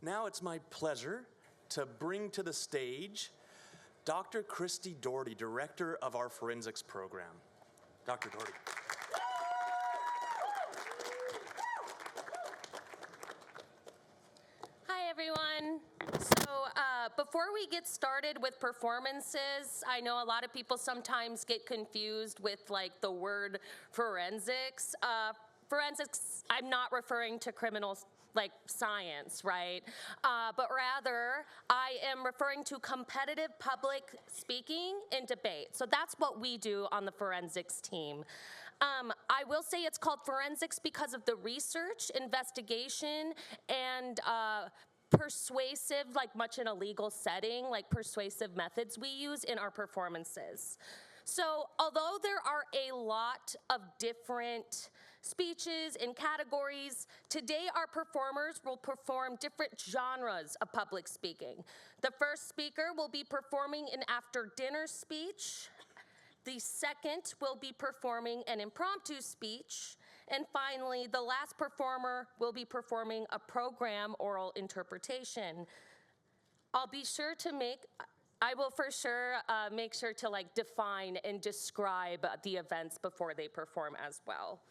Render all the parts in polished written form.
Now it's my pleasure to bring to the stage Dr. Christy Doherty, Director of our Forensics Program. Dr. Doherty. Hi, everyone. So before we get started with performances, I know a lot of people sometimes get confused with like the word forensics. Forensics, I'm not referring to criminal like science, right? But rather, I am referring to competitive public speaking and debate. So that's what we do on the forensics team. I will say it's called forensics because of the research, investigation, and persuasive, like much in a legal setting, like persuasive methods we use in our performances. So although there are a lot of different speeches and categories, today our performers will perform different genres of public speaking. The first speaker will be performing an after-dinner speech. The second will be performing an impromptu speech. And finally, the last performer will be performing a program oral interpretation. I will for sure make sure to like define and describe the events before they perform as well.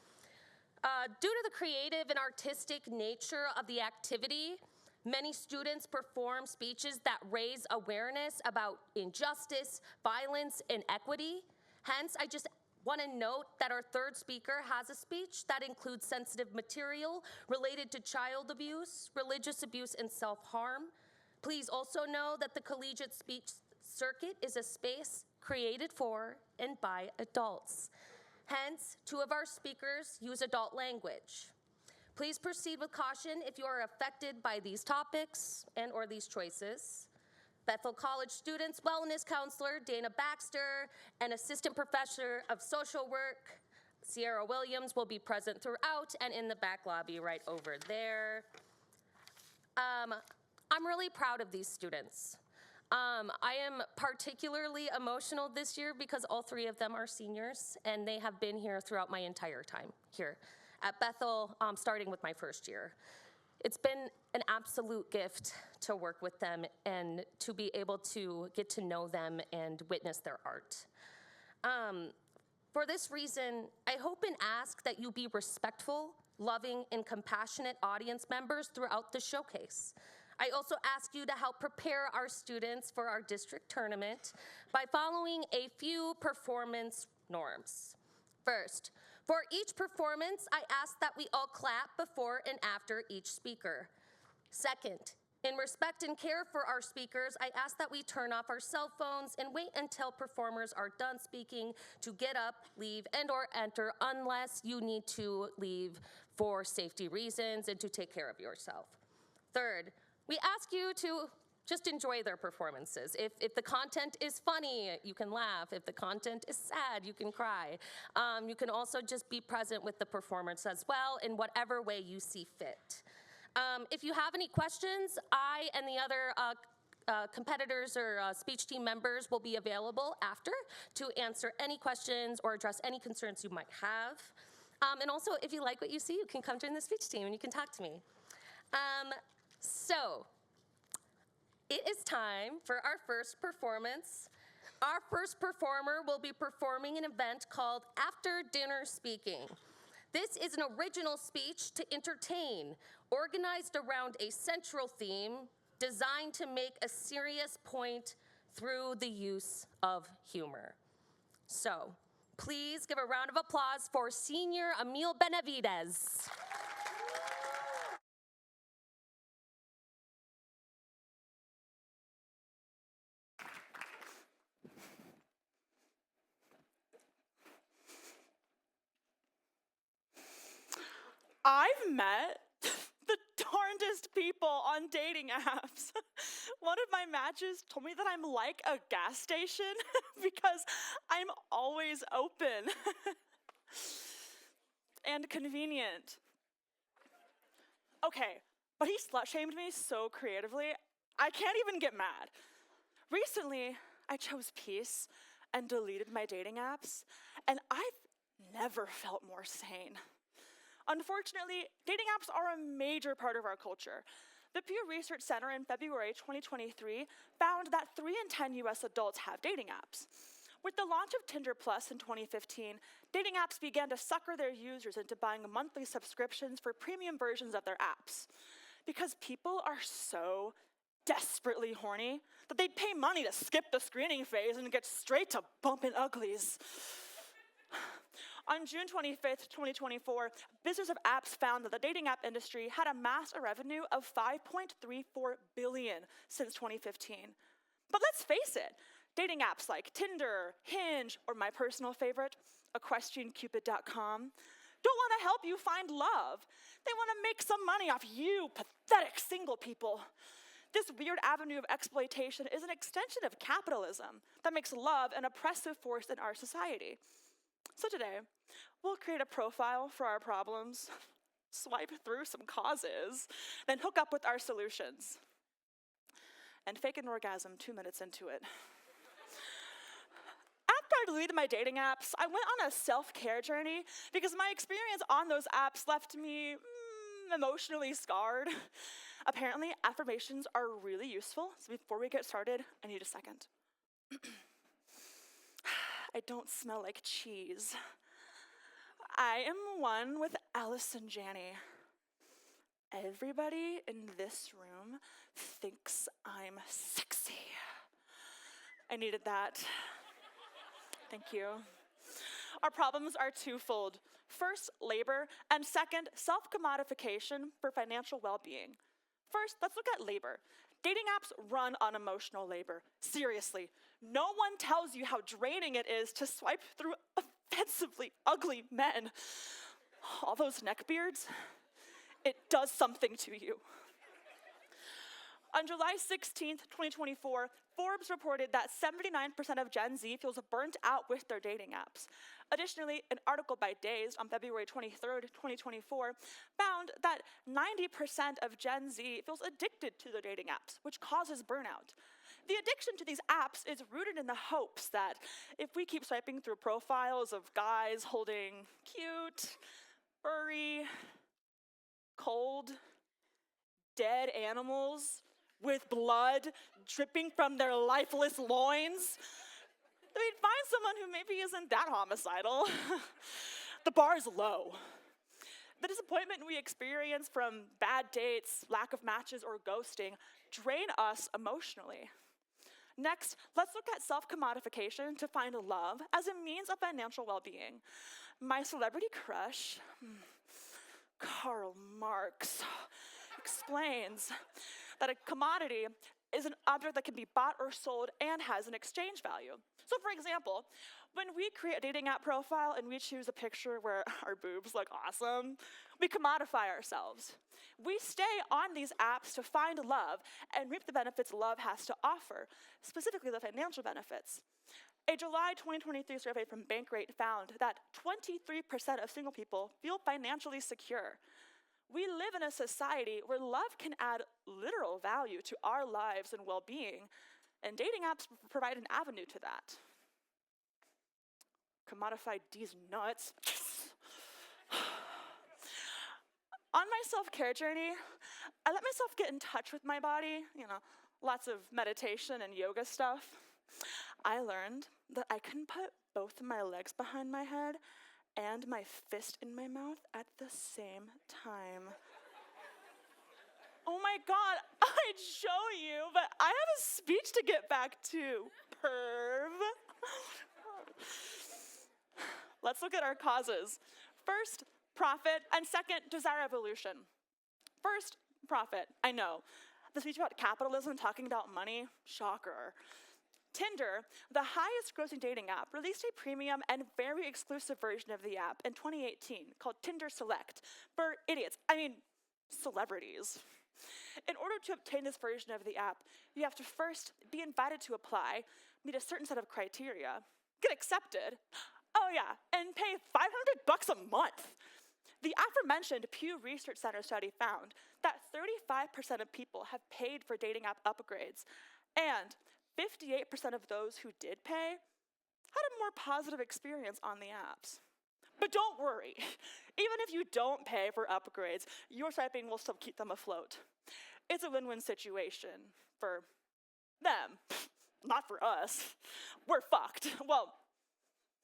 Due to the creative and artistic nature of the activity, many students perform speeches that raise awareness about injustice, violence, and equity. Hence, I just want to note that our third speaker has a speech that includes sensitive material related to child abuse, religious abuse, and self-harm. Please also know that the collegiate speech circuit is a space created for and by adults. Hence, two of our speakers use adult language. Please proceed with caution if you are affected by these topics and or these choices. Bethel College Students Wellness Counselor Dana Baxter and Assistant Professor of Social Work Sierra Williams will be present throughout and in the back lobby right over there. I'm really proud of these students. I am particularly emotional this year because all three of them are seniors and they have been here throughout my entire time here at Bethel, starting with my first year. It's been an absolute gift to work with them and to be able to get to know them and witness their art. For this reason, I hope and ask that you be respectful, loving, and compassionate audience members throughout the showcase. I also ask you to help prepare our students for our district tournament by following a few performance norms. First, for each performance, I ask that we all clap before and after each speaker. Second, in respect and care for our speakers, I ask that we turn off our cell phones and wait until performers are done speaking to get up, leave, and or enter unless you need to leave for safety reasons and to take care of yourself. Third, we ask you to just enjoy their performances. If the content is funny, you can laugh. If the content is sad, you can cry. You can also just be present with the performance as well in whatever way you see fit. If you have any questions, I and the other competitors or speech team members will be available after to answer any questions or address any concerns you might have. And also, if you like what you see, you can come join the speech team and you can talk to me. So, it is time for our first performance. Our first performer will be performing an event called After Dinner Speaking. This is an original speech to entertain, organized around a central theme designed to make a serious point through the use of humor. So, please give a round of applause for Senior Emil Benavides. I've met the darndest people on dating apps. One of my matches told me that I'm like a gas station because I'm always open and convenient. Okay, but he slut-shamed me so creatively, I can't even get mad. Recently, I chose peace and deleted my dating apps, and I've never felt more sane. Unfortunately, dating apps are a major part of our culture. The Pew Research Center in February 2023 found that 3 in 10 US adults have dating apps. With the launch of Tinder Plus in 2015, dating apps began to sucker their users into buying monthly subscriptions for premium versions of their apps. Because people are so desperately horny that they'd pay money to skip the screening phase and get straight to bumping uglies. On June 25th, 2024, Business of Apps found that the dating app industry had amassed a revenue of $5.34 billion since 2015. But let's face it, dating apps like Tinder, Hinge, or my personal favorite, EquestrianCupid.com, don't want to help you find love. They want to make some money off you pathetic single people. This weird avenue of exploitation is an extension of capitalism that makes love an oppressive force in our society. So today, we'll create a profile for our problems, swipe through some causes, then hook up with our solutions, and fake an orgasm 2 minutes into it. After I deleted my dating apps, I went on a self-care journey because my experience on those apps left me emotionally scarred. Apparently, affirmations are really useful, so before we get started, I need a second. I don't smell like cheese. I am one with Alice and Janney. Everybody in this room thinks I'm sexy. I needed that. Thank you. Our problems are twofold. First, labor, and second, self-commodification for financial well-being. First, let's look at labor. Dating apps run on emotional labor. Seriously, no one tells you how draining it is to swipe through offensively ugly men. All those neckbeards, it does something to you. On July 16th, 2024, Forbes reported that 79% of Gen Z feels burnt out with their dating apps. Additionally, an article by Dazed on February 23rd, 2024, found that 90% of Gen Z feels addicted to their dating apps, which causes burnout. The addiction to these apps is rooted in the hopes that if we keep swiping through profiles of guys holding cute, furry, cold, dead animals with blood dripping from their lifeless loins, we'd find someone who maybe isn't that homicidal. The bar is low. The disappointment we experience from bad dates, lack of matches, or ghosting drain us emotionally. Next, let's look at self-commodification to find love as a means of financial well-being. My celebrity crush, Karl Marx, explains that a commodity is an object that can be bought or sold and has an exchange value. So for example, when we create a dating app profile and we choose a picture where our boobs look awesome, we commodify ourselves. We stay on these apps to find love and reap the benefits love has to offer, specifically the financial benefits. A July 2023 survey from Bankrate found that 23% of single people feel financially secure. We live in a society where love can add literal value to our lives and well-being, and dating apps provide an avenue to that. Commodify these nuts. On my self-care journey, I let myself get in touch with my body, lots of meditation and yoga stuff. I learned that I can put both of my legs behind my head and my fist in my mouth at the same time. Oh my God, I'd show you, but I have a speech to get back to, perv. Let's look at our causes. First, profit, and second, desire evolution. First, profit. I know. The speech about capitalism, talking about money, shocker. Tinder, the highest grossing dating app, released a premium and very exclusive version of the app in 2018 called Tinder Select for idiots, celebrities. In order to obtain this version of the app, you have to first be invited to apply, meet a certain set of criteria, get accepted, and pay $500 a month. The aforementioned Pew Research Center study found that 35% of people have paid for dating app upgrades, and 58% of those who did pay had a more positive experience on the apps. But don't worry. Even if you don't pay for upgrades, your swiping will still keep them afloat. It's a win-win situation for them, not for us. We're fucked. Well,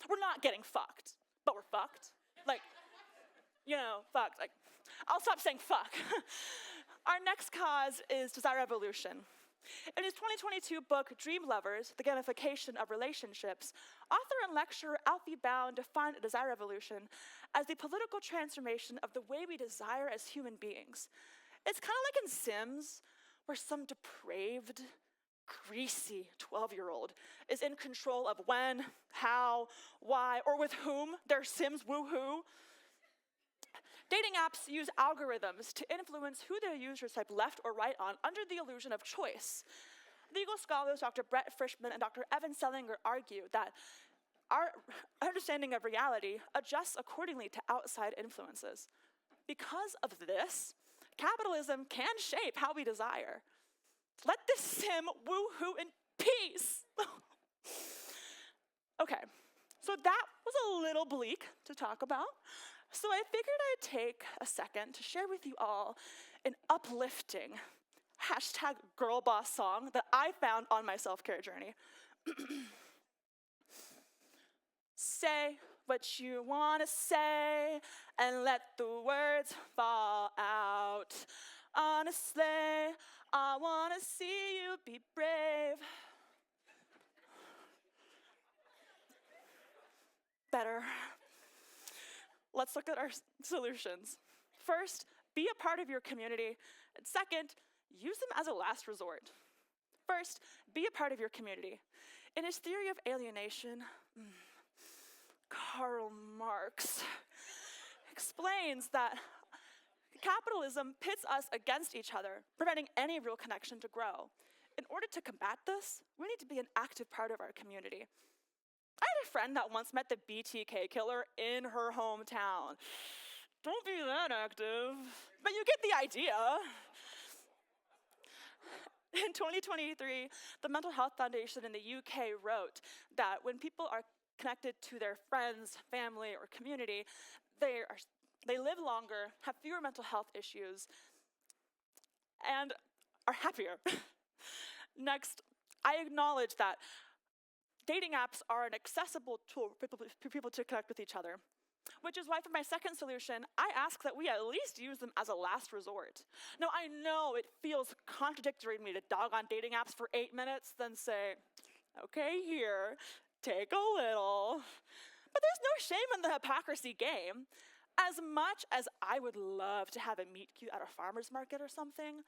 we're not getting fucked, but we're fucked. Like, fucked. Like, I'll stop saying fuck. Our next cause is desire evolution. In his 2022 book, Dream Lovers, The Gamification of Relationships, author and lecturer Alfie Bound defined desire evolution as the political transformation of the way we desire as human beings. It's kind of like in Sims, where some depraved, greasy 12-year-old is in control of when, how, why, or with whom their Sims woohoo. Dating apps use algorithms to influence who their users swipe left or right on under the illusion of choice. Legal scholars Dr. Brett Frischman and Dr. Evan Selinger argue that our understanding of reality adjusts accordingly to outside influences. Because of this, capitalism can shape how we desire. Let this sim woohoo in peace. Okay, so that was a little bleak to talk about. So I figured I'd take a second to share with you all an uplifting #girlboss song that I found on my self-care journey. Say what you want to say and let the words fall out. Honestly, I want to see you be brave. Better. Let's look at our solutions. First, be a part of your community. And second, use them as a last resort. First, be a part of your community. In his theory of alienation, Karl Marx explains that capitalism pits us against each other, preventing any real connection to grow. In order to combat this, we need to be an active part of our community. I had a friend that once met the BTK killer in her hometown. Don't be that active, but you get the idea. In 2023, the Mental Health Foundation in the UK wrote that when people are connected to their friends, family, or community, they live longer, have fewer mental health issues, and are happier. Next, I acknowledge that dating apps are an accessible tool for people to connect with each other, which is why for my second solution, I ask that we at least use them as a last resort. Now, I know it feels contradictory to me to dog on dating apps for 8 minutes, then say, okay, here, take a little. But there's no shame in the hypocrisy game. As much as I would love to have a meet cute at a farmer's market or something,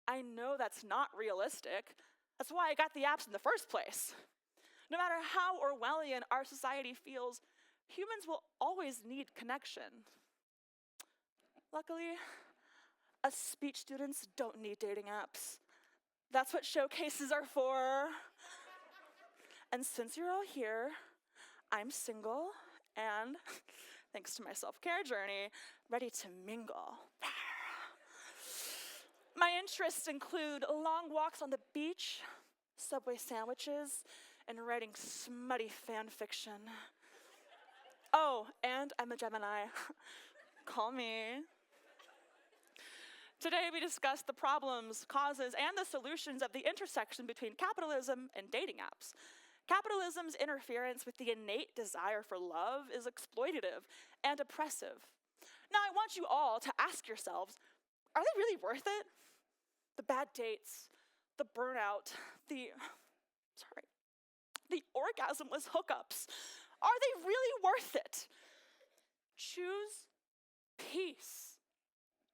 I know that's not realistic. That's why I got the apps in the first place. No matter how Orwellian our society feels, humans will always need connection. Luckily, us speech students don't need dating apps. That's what showcases are for. And since you're all here, I'm single and, thanks to my self-care journey, ready to mingle. My interests include long walks on the beach, Subway sandwiches, and writing smutty fan fiction. Oh, and I'm a Gemini. Call me. Today we discussed the problems, causes, and the solutions of the intersection between capitalism and dating apps. Capitalism's interference with the innate desire for love is exploitative and oppressive. Now I want you all to ask yourselves, are they really worth it? The bad dates, the burnout, the orgasmless hookups, are they really worth it? Choose peace.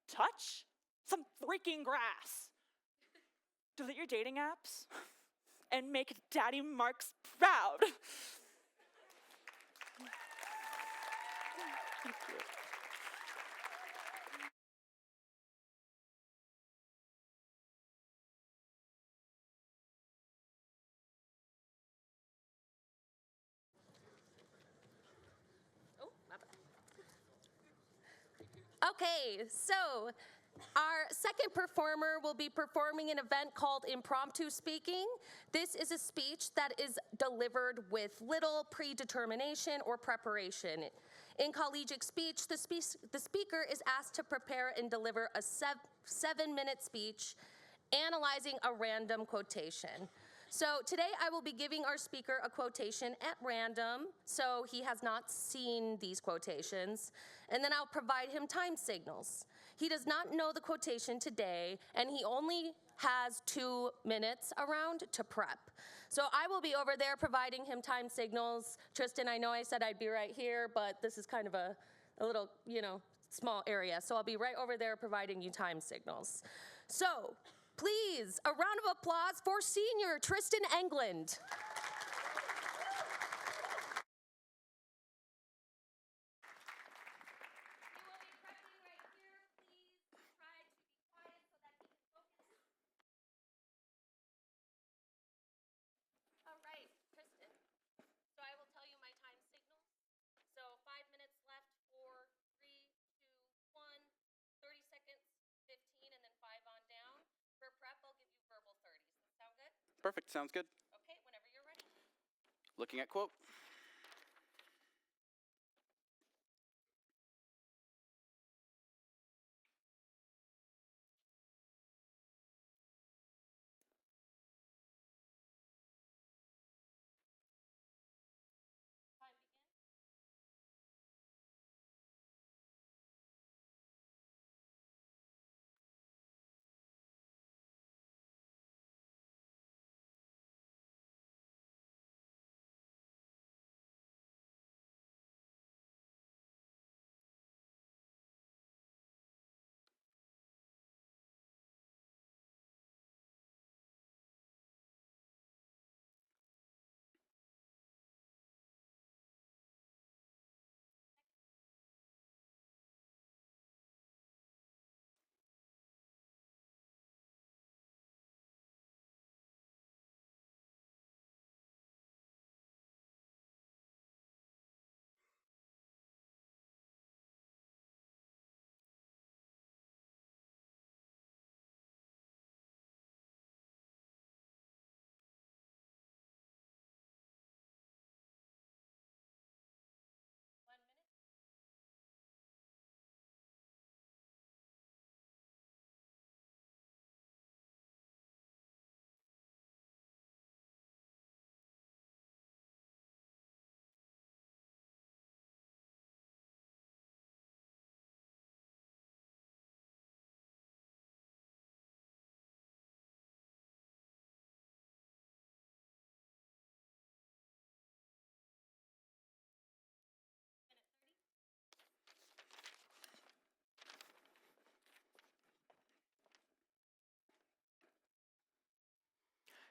Touch some freaking grass. Delete your dating apps and make Daddy Marks proud. Thank you. Okay, so our second performer will be performing an event called Impromptu Speaking. This is a speech that is delivered with little predetermination or preparation. In collegiate speech, the speaker is asked to prepare and deliver a 7-minute speech analyzing a random quotation. So today I will be giving our speaker a quotation at random, so he has not seen these quotations, and then I'll provide him time signals. He does not know the quotation today, and he only has 2 minutes around to prep. So I will be over there providing him time signals. Tristan, I know I said I'd be right here, but this is kind of a little, small area. So I'll be right over there providing you time signals. So please, a round of applause for senior Tristan England. All right, Tristan. So I will tell you my time signals. So 5 minutes left, 4, 3, 2, 1, 30 seconds, 15, and then 5 on down. For prep, I'll give you verbal 30s. Does that sound good? Perfect, sounds good. Okay, whenever you're ready. Looking at quote. Time begin.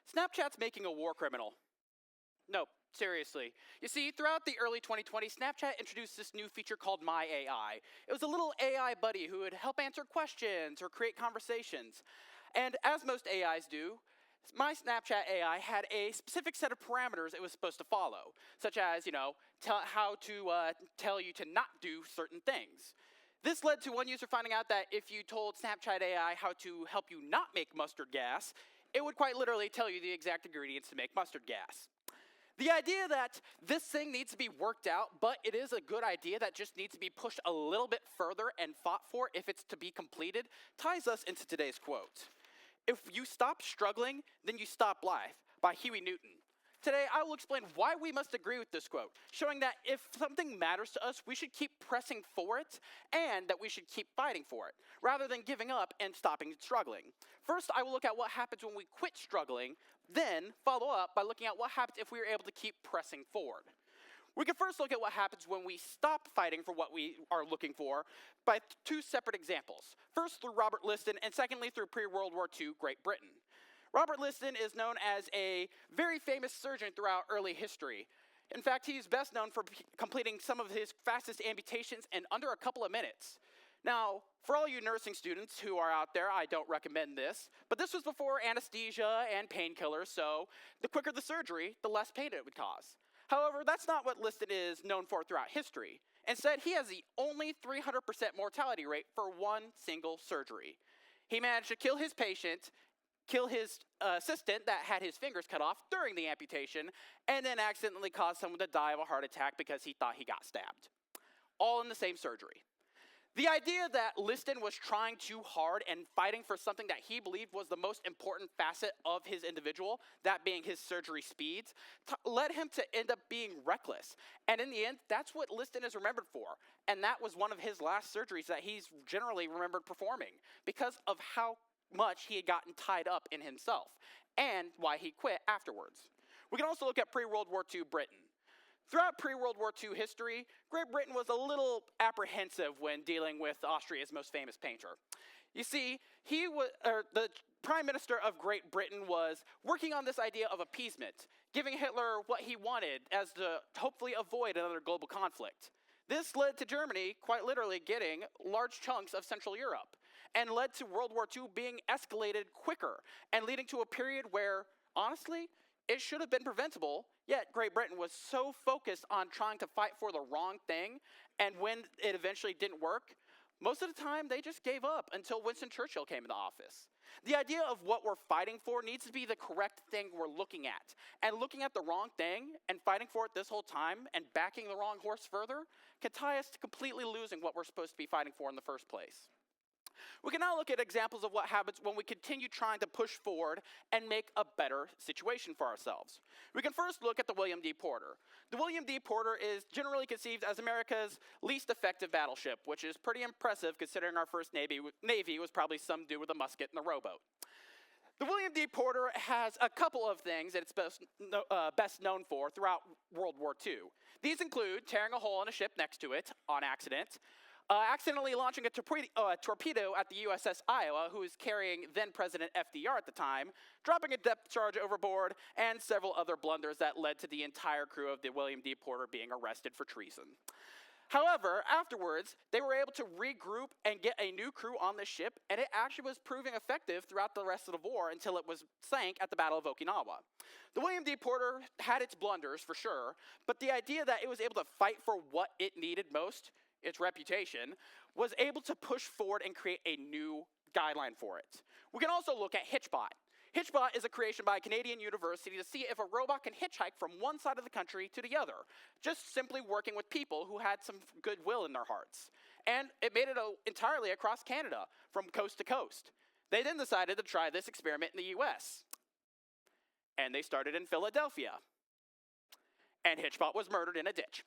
Snapchat's making a war criminal. No, seriously. You see, throughout the early 2020s, Snapchat introduced this new feature called My AI. It was a little AI buddy who would help answer questions or create conversations. And as most AIs do, my Snapchat AI had a specific set of parameters it was supposed to follow, such as, how to tell you to not do certain things. This led to one user finding out that if you told Snapchat AI how to help you not make mustard gas, it would quite literally tell you the exact ingredients to make mustard gas. The idea that this thing needs to be worked out, but it is a good idea that just needs to be pushed a little bit further and fought for if it's to be completed, ties us into today's quote. If you stop struggling, then you stop life, by Huey Newton. Today, I will explain why we must agree with this quote, showing that if something matters to us, we should keep pressing for it, and that we should keep fighting for it, rather than giving up and stopping struggling. First, I will look at what happens when we quit struggling, then follow up by looking at what happens if we are able to keep pressing forward. We can first look at what happens when we stop fighting for what we are looking for by 2 separate examples. First, through Robert Liston, and secondly, through pre-World War II Great Britain. Robert Liston is known as a very famous surgeon throughout early history. In fact, he's best known for completing some of his fastest amputations in under a couple of minutes. Now, for all you nursing students who are out there, I don't recommend this, but this was before anesthesia and painkillers, so the quicker the surgery, the less pain it would cause. However, that's not what Liston is known for throughout history. Instead, he has the only 300% mortality rate for one single surgery. He managed to kill his patient, kill his assistant that had his fingers cut off during the amputation, and then accidentally caused someone to die of a heart attack because he thought he got stabbed. all in the same surgery. The idea that Liston was trying too hard and fighting for something that he believed was the most important facet of his individual, that being his surgery speeds, led him to end up being reckless. And in the end, that's what Liston is remembered for. And that was one of his last surgeries that he's generally remembered performing because of how much he had gotten tied up in himself and why he quit afterwards. We can also look at pre-World War II Britain. Throughout pre-World War II history, Great Britain was a little apprehensive when dealing with Austria's most famous painter. You see, the Prime Minister of Great Britain was working on this idea of appeasement, giving Hitler what he wanted as to hopefully avoid another global conflict. This led to Germany quite literally getting large chunks of Central Europe and led to World War II being escalated quicker and leading to a period where, honestly, it should have been preventable, yet Great Britain was so focused on trying to fight for the wrong thing, and when it eventually didn't work, most of the time they just gave up until Winston Churchill came into office. The idea of what we're fighting for needs to be the correct thing we're looking at. And looking at the wrong thing and fighting for it this whole time and backing the wrong horse further can tie us to completely losing what we're supposed to be fighting for in the first place. We can now look at examples of what happens when we continue trying to push forward and make a better situation for ourselves. We can first look at the William D. Porter. The William D. Porter is generally conceived as America's least effective battleship, which is pretty impressive considering our first Navy was probably some dude with a musket and a rowboat. The William D. Porter has a couple of things that it's best known for throughout World War II. These include tearing a hole in a ship next to it on accident, accidentally launching a torpedo at the USS Iowa, who was carrying then-President FDR at the time, dropping a depth charge overboard, and several other blunders that led to the entire crew of the William D. Porter being arrested for treason. However, afterwards, they were able to regroup and get a new crew on the ship, and it actually was proving effective throughout the rest of the war until it was sank at the Battle of Okinawa. The William D. Porter had its blunders, for sure, but the idea that it was able to fight for what it needed most, its reputation, was able to push forward and create a new guideline for it. We can also look at Hitchbot. Hitchbot is a creation by a Canadian university to see if a robot can hitchhike from one side of the country to the other, just simply working with people who had some goodwill in their hearts. And it made it entirely across Canada, from coast to coast. They then decided to try this experiment in the US. And they started in Philadelphia. And Hitchbot was murdered in a ditch.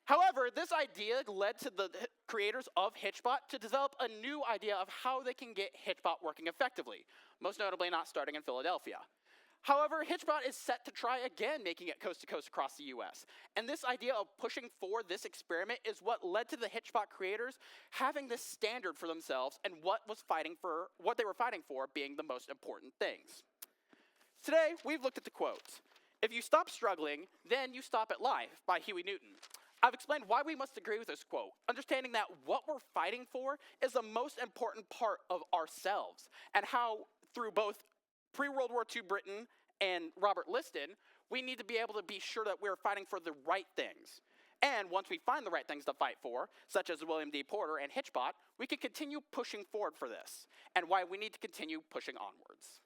However, this idea led to the creators of Hitchbot to develop a new idea of how they can get Hitchbot working effectively, most notably not starting in Philadelphia. However, Hitchbot is set to try again making it coast to coast across the US. And this idea of pushing for this experiment is what led to the Hitchbot creators having this standard for themselves and what they were fighting for being the most important things. Today, we've looked at the quote, "If you stop struggling, then you stop at life," by Huey Newton. I've explained why we must agree with this quote, understanding that what we're fighting for is the most important part of ourselves, and how through both pre-World War II Britain and Robert Liston, we need to be able to be sure that we're fighting for the right things. And once we find the right things to fight for, such as William D. Porter and Hitchbot, we can continue pushing forward for this, and why we need to continue pushing onwards.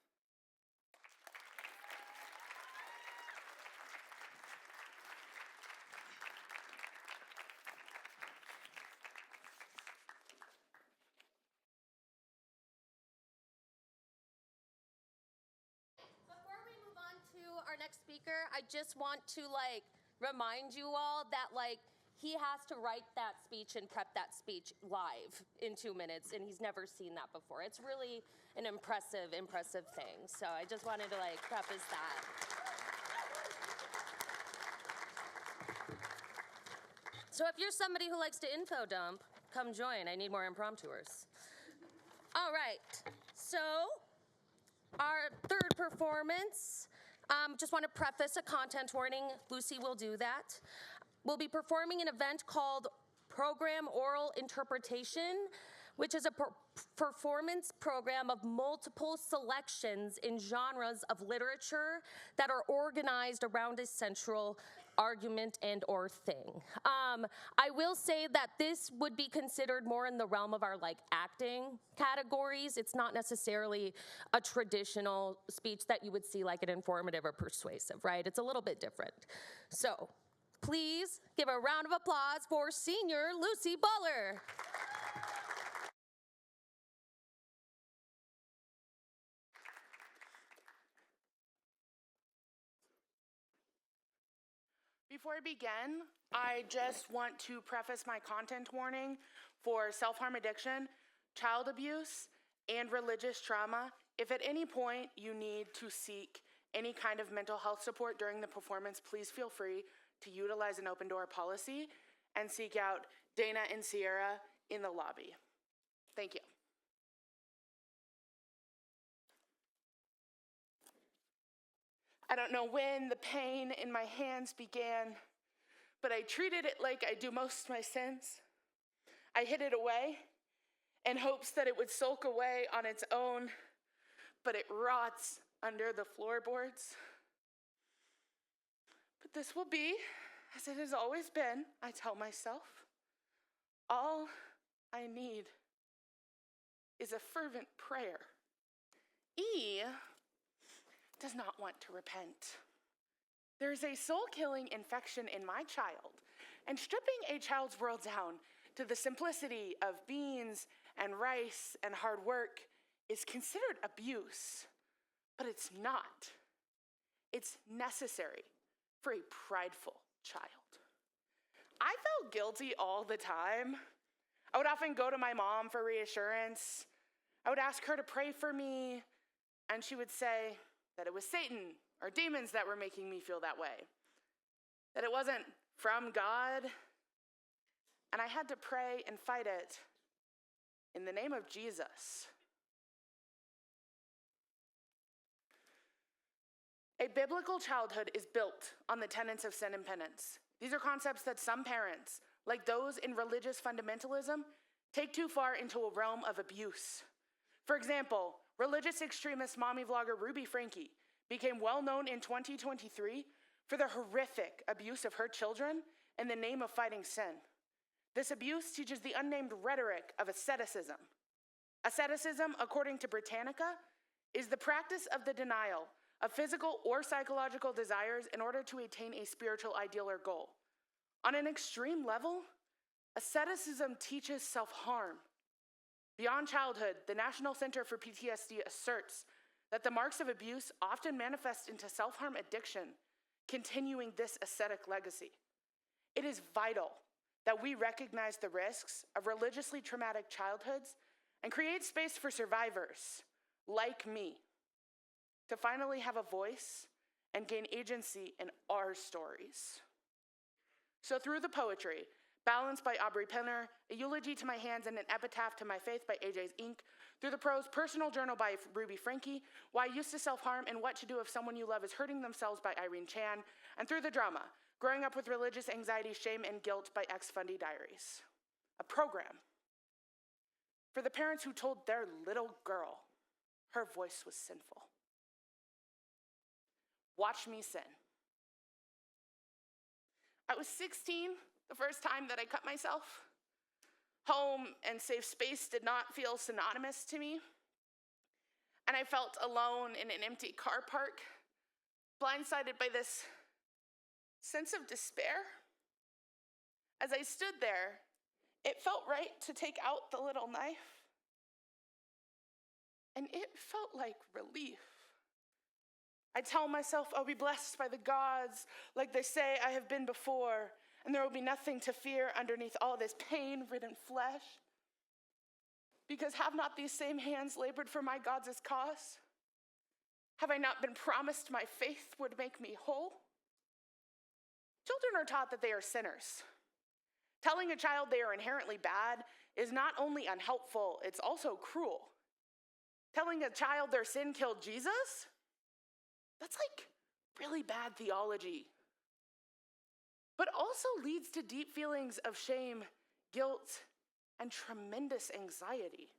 Our next speaker, I just want to remind you all that he has to write that speech and prep that speech live in 2 minutes, and he's never seen that before. It's really an impressive thing. So I just wanted to preface that. So if you're somebody who likes to info dump, come join. I need more impromptuers. All right. So our third performance. Just want to preface a content warning. Lucy will do that. We'll be performing an event called Program Oral Interpretation, which is a performance program of multiple selections in genres of literature that are organized around a central argument and or thing. I will say that this would be considered more in the realm of our acting categories. It's not necessarily a traditional speech that you would see like an informative or persuasive, right? It's a little bit different. So Please give a round of applause for senior Lucy Buller. Before I begin, I just want to preface my content warning for self-harm addiction, child abuse, and religious trauma. If at any point you need to seek any kind of mental health support during the performance, please feel free to utilize an open door policy and seek out Dana and Sierra in the lobby. Thank you. I don't know when the pain in my hands began, but I treated it like I do most of my sins. I hid it away in hopes that it would sulk away on its own, but it rots under the floorboards. But this will be, as it has always been, I tell myself. All I need is a fervent prayer. E does not want to repent. There is a soul-killing infection in my child, and stripping a child's world down to the simplicity of beans and rice and hard work is considered abuse, but it's not. It's necessary for a prideful child. I felt guilty all the time. I would often go to my mom for reassurance. I would ask her to pray for me, and she would say that it was Satan or demons that were making me feel that way, that it wasn't from God, and I had to pray and fight it in the name of Jesus. A biblical childhood is built on the tenets of sin and penance. These are concepts that some parents, like those in religious fundamentalism, take too far into a realm of abuse. For example, religious extremist mommy vlogger Ruby Frankie became well known in 2023 for the horrific abuse of her children in the name of fighting sin. This abuse teaches the unnamed rhetoric of asceticism. Asceticism, according to Britannica, is the practice of the denial of physical or psychological desires in order to attain a spiritual ideal or goal. On an extreme level, asceticism teaches self-harm. Beyond childhood, the National Center for PTSD asserts that the marks of abuse often manifest into self-harm addiction, continuing this ascetic legacy. It is vital that we recognize the risks of religiously traumatic childhoods and create space for survivors, like me, to finally have a voice and gain agency in our stories. So through the poetry, Balanced by Aubrey Penner, A Eulogy to My Hands and an Epitaph to My Faith by AJ's Inc., through the prose Personal Journal by Ruby Frankie, Why Used to Self-Harm and What to Do If Someone You Love is Hurting Themselves by Irene Chan, and through the drama, Growing Up with Religious Anxiety, Shame, and Guilt by Ex-Fundy Diaries. A program for the parents who told their little girl her voice was sinful. Watch me sin. I was 16 the first time that I cut myself. Home and safe space did not feel synonymous to me. And I felt alone in an empty car park, blindsided by this sense of despair. As I stood there, it felt right to take out the little knife. And it felt like relief. I tell myself I'll be blessed by the gods, like they say I have been before, and there will be nothing to fear underneath all this pain-ridden flesh. Because have not these same hands labored for my God's cause? Have I not been promised my faith would make me whole? Children are taught that they are sinners. Telling a child they are inherently bad is not only unhelpful, it's also cruel. Telling a child their sin killed Jesus? That's like really bad theology. But also leads to deep feelings of shame, guilt, and tremendous anxiety.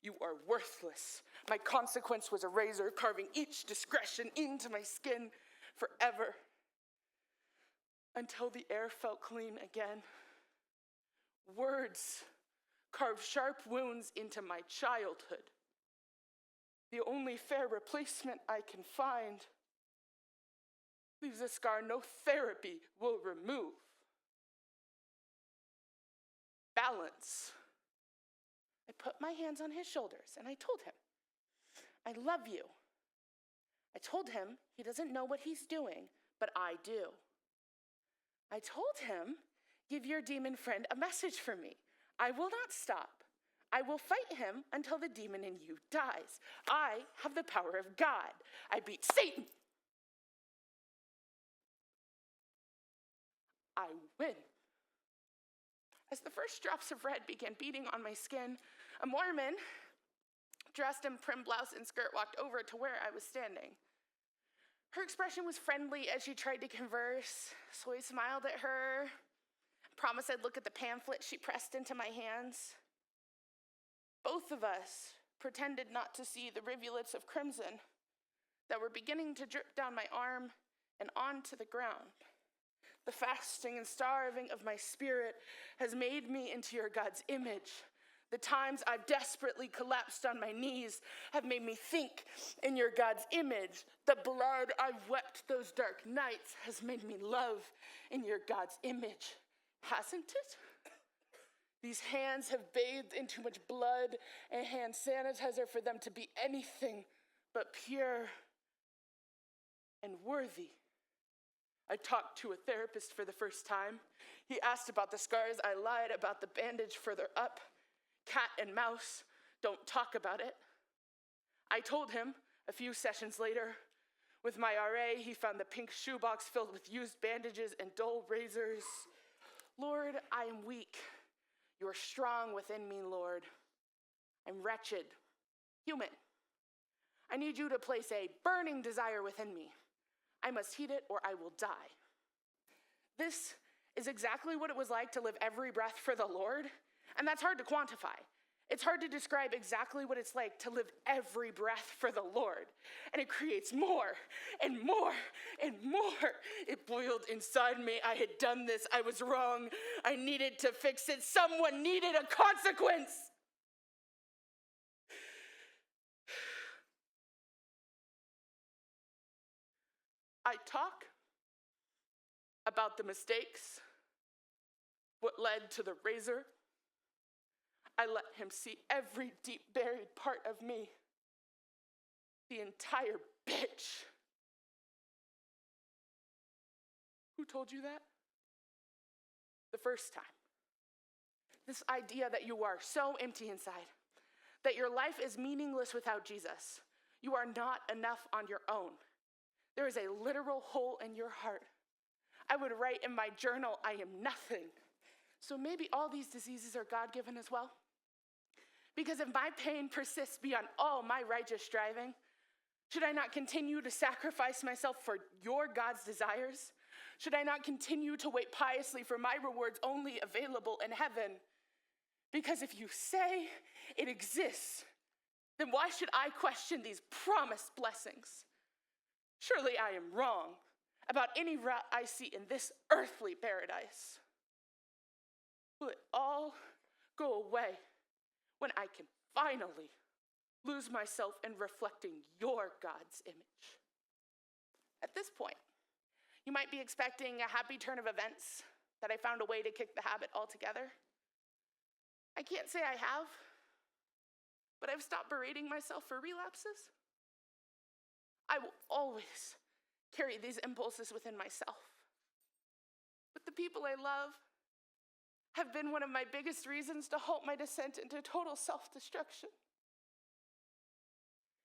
You are worthless. My consequence was a razor carving each discretion into my skin forever. Until the air felt clean again. Words carved sharp wounds into my childhood. The only fair replacement I can find. leaves a scar no therapy will remove. Balance. I put my hands on his shoulders and I told him, I love you. I told him he doesn't know what he's doing, but I do. I told him, give your demon friend a message for me. I will not stop. I will fight him until the demon in you dies. I have the power of God. I beat Satan. I win. As the first drops of red began beating on my skin, a Mormon, dressed in prim blouse and skirt, walked over to where I was standing. Her expression was friendly as she tried to converse, so I smiled at her, promised I'd look at the pamphlet she pressed into my hands. Both of us pretended not to see the rivulets of crimson that were beginning to drip down my arm and onto the ground. The fasting and starving of my spirit has made me into your God's image. The times I've desperately collapsed on my knees have made me think in your God's image. The blood I've wept those dark nights has made me love in your God's image, hasn't it? These hands have bathed in too much blood and hand sanitizer for them to be anything but pure and worthy. I talked to a therapist for the first time. He asked about the scars. I lied about the bandage further up. Cat and mouse, don't talk about it. I told him a few sessions later. With my RA, he found the pink shoebox filled with used bandages and dull razors. Lord, I am weak. You are strong within me, Lord. I'm wretched, human. I need you to place a burning desire within me. I must heed it or I will die. This is exactly what it was like to live every breath for the Lord, and that's hard to quantify. It's hard to describe exactly what it's like to live every breath for the Lord, and it creates more and more and more. It boiled inside me. I had done this. I was wrong. I needed to fix it. Someone needed a consequence. I talk about the mistakes, what led to the razor. I let him see every deep buried part of me, the entire bitch. Who told you that? The first time. This idea that you are so empty inside, that your life is meaningless without Jesus. You are not enough on your own. There is a literal hole in your heart. I would write in my journal, I am nothing. So maybe all these diseases are God-given as well? Because if my pain persists beyond all my righteous striving, should I not continue to sacrifice myself for your God's desires? Should I not continue to wait piously for my rewards only available in heaven? Because if you say it exists, then why should I question these promised blessings? Surely I am wrong about any route I see in this earthly paradise. Will it all go away when I can finally lose myself in reflecting your God's image? At this point, you might be expecting a happy turn of events, that I found a way to kick the habit altogether. I can't say I have, but I've stopped berating myself for relapses. I will always carry these impulses within myself. But the people I love have been one of my biggest reasons to halt my descent into total self-destruction.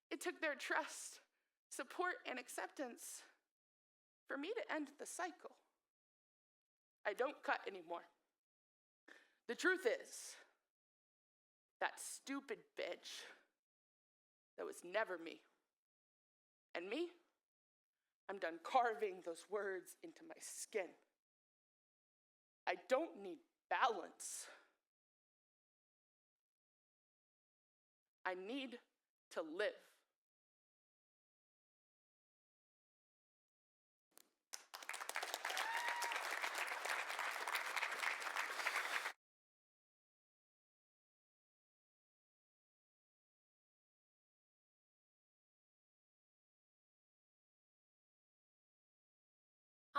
It took their trust, support, and acceptance for me to end the cycle. I don't cut anymore. The truth is, that stupid bitch, that was never me. And me, I'm done carving those words into my skin. I don't need balance. I need to live.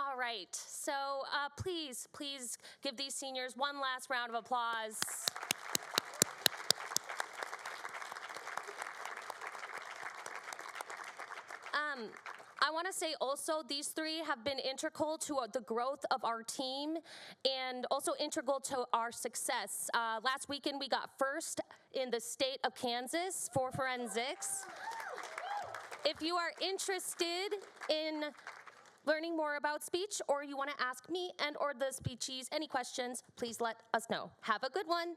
All right, so please give these seniors one last round of applause. I want to say also these three have been integral to the growth of our team and also integral to our success. Last weekend we got first in the state of Kansas for forensics. If you are interested in learning more about speech or you want to ask me and or the speechies any questions, please let us know. Have a good one.